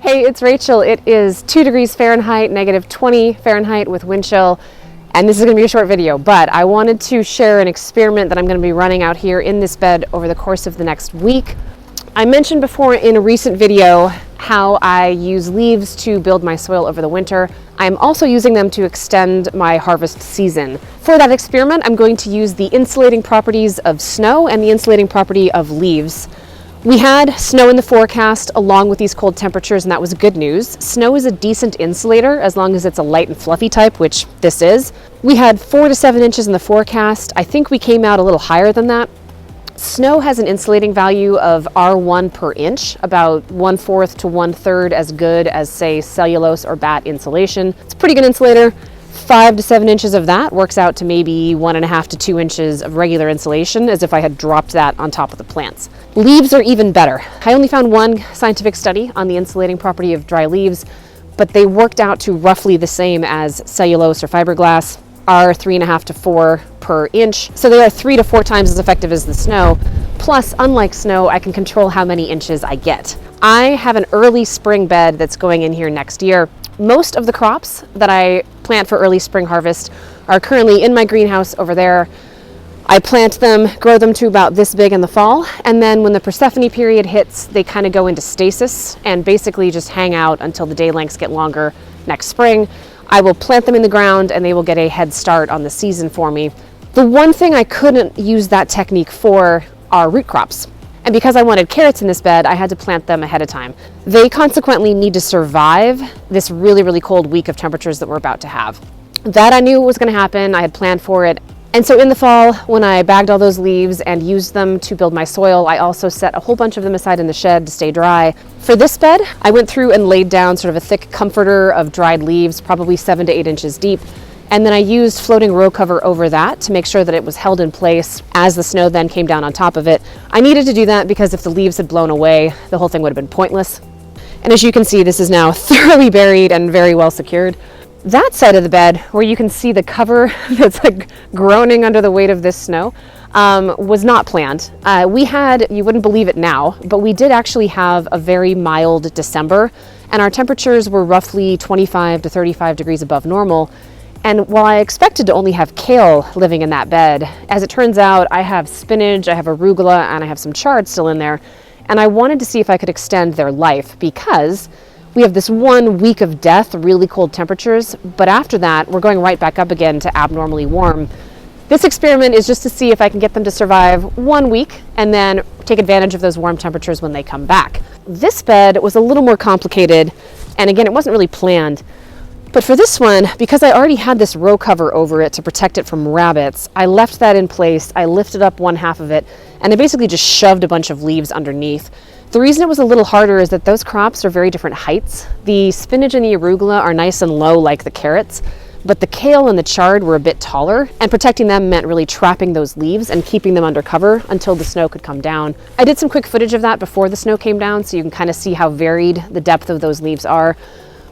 Hey, it's Rachel. It is 2 degrees Fahrenheit, -20 Fahrenheit with wind chill, and this is going to be a short video, but I wanted to share an experiment that I'm going to be running out here in this bed over the course of the next week. I mentioned before in a recent video how I use leaves to build my soil over the winter. I'm also using them to extend my harvest season. For that experiment, I'm going to use the insulating properties of snow and the insulating property of leaves. We had snow in the forecast along with these cold temperatures, and that was good news. Snow is a decent insulator as long as it's a light and fluffy type, which this is. We had 4 to 7 inches in the forecast. I think we came out a little higher than that. Snow has an insulating value of R1 per inch, about 1/4 to 1/3 as good as, say, cellulose or bat insulation. It's a pretty good insulator. 5 to 7 inches of that works out to maybe 1.5 to 2 inches of regular insulation, as if I had dropped that on top of the plants. Leaves are even better. I only found one scientific study on the insulating property of dry leaves, but they worked out to roughly the same as cellulose or fiberglass, are 3.5 to 4 per inch. So they are 3 to 4 times as effective as the snow. Plus, unlike snow, I can control how many inches I get. I have an early spring bed that's going in here next year. Most of the crops that I plant for early spring harvest are currently in my greenhouse over there. I plant them, grow them to about this big in the fall, and then when the Persephone period hits, they kind of go into stasis and basically just hang out until the day lengths get longer next spring. I will plant them in the ground and they will get a head start on the season for me. The one thing I couldn't use that technique for are root crops. And because I wanted carrots in this bed, I had to plant them ahead of time. They consequently need to survive this really, really cold week of temperatures that we're about to have. That I knew was going to happen. I had planned for it. And so in the fall, when I bagged all those leaves and used them to build my soil, I also set a whole bunch of them aside in the shed to stay dry. For this bed, I went through and laid down sort of a thick comforter of dried leaves, probably 7 to 8 inches deep. And then I used floating row cover over that to make sure that it was held in place as the snow then came down on top of it. I needed to do that because if the leaves had blown away, the whole thing would have been pointless. And as you can see, this is now thoroughly buried and very well secured. That side of the bed, where you can see the cover that's like groaning under the weight of this snow, was not planned. We had, you wouldn't believe it now, but we did actually have a very mild December, and our temperatures were roughly 25 to 35 degrees above normal. And while I expected to only have kale living in that bed, as it turns out, I have spinach, I have arugula, and I have some chard still in there. And I wanted to see if I could extend their life because we have this 1 week of death, really cold temperatures, but after that, we're going right back up again to abnormally warm. This experiment is just to see if I can get them to survive 1 week and then take advantage of those warm temperatures when they come back. This bed was a little more complicated, and again, it wasn't really planned. But for this one, because I already had this row cover over it to protect it from rabbits, I left that in place, I lifted up 1/2 of it, and I basically just shoved a bunch of leaves underneath. The reason it was a little harder is that those crops are very different heights. The spinach and the arugula are nice and low like the carrots, but the kale and the chard were a bit taller, and protecting them meant really trapping those leaves and keeping them under cover until the snow could come down. I did some quick footage of that before the snow came down, so you can kind of see how varied the depth of those leaves are.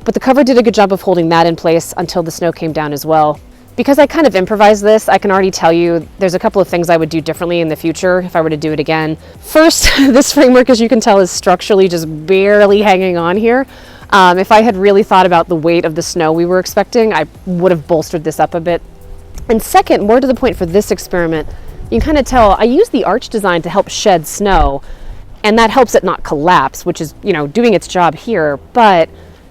But the cover did a good job of holding that in place until the snow came down as well. Because I kind of improvised this, I can already tell you there's a couple of things I would do differently in the future if I were to do it again. First, this framework, as you can tell, is structurally just barely hanging on here. If I had really thought about the weight of the snow we were expecting, I would have bolstered this up a bit. And second, more to the point for this experiment, you can kind of tell I used the arch design to help shed snow, and that helps it not collapse, which is, doing its job here, but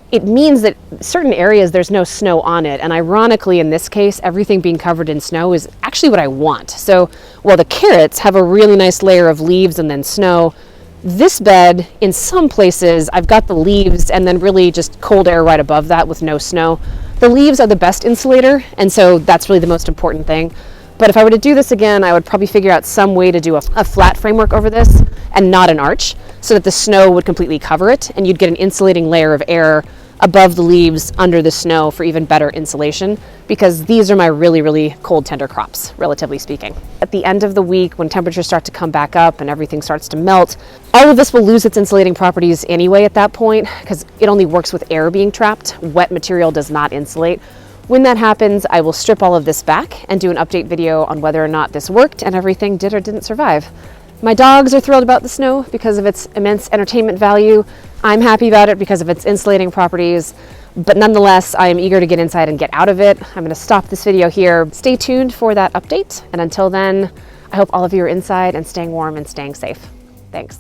it means that certain areas there's no snow on it, and ironically in this case everything being covered in snow is actually what I want. So while the carrots have a really nice layer of leaves and then snow, this bed in some places I've got the leaves and then really just cold air right above that with no snow. The leaves are the best insulator, and so that's really the most important thing. But if I were to do this again, I would probably figure out some way to do a flat framework over this and not an arch, so that the snow would completely cover it and you'd get an insulating layer of air above the leaves under the snow for even better insulation, because these are my really, really cold, tender crops, relatively speaking. At the end of the week, when temperatures start to come back up and everything starts to melt, all of this will lose its insulating properties anyway at that point, because it only works with air being trapped. Wet material does not insulate. When that happens, I will strip all of this back and do an update video on whether or not this worked and everything did or didn't survive. My dogs are thrilled about the snow because of its immense entertainment value. I'm happy about it because of its insulating properties, but nonetheless, I am eager to get inside and get out of it. I'm going to stop this video here. Stay tuned for that update, and until then, I hope all of you are inside and staying warm and staying safe. Thanks.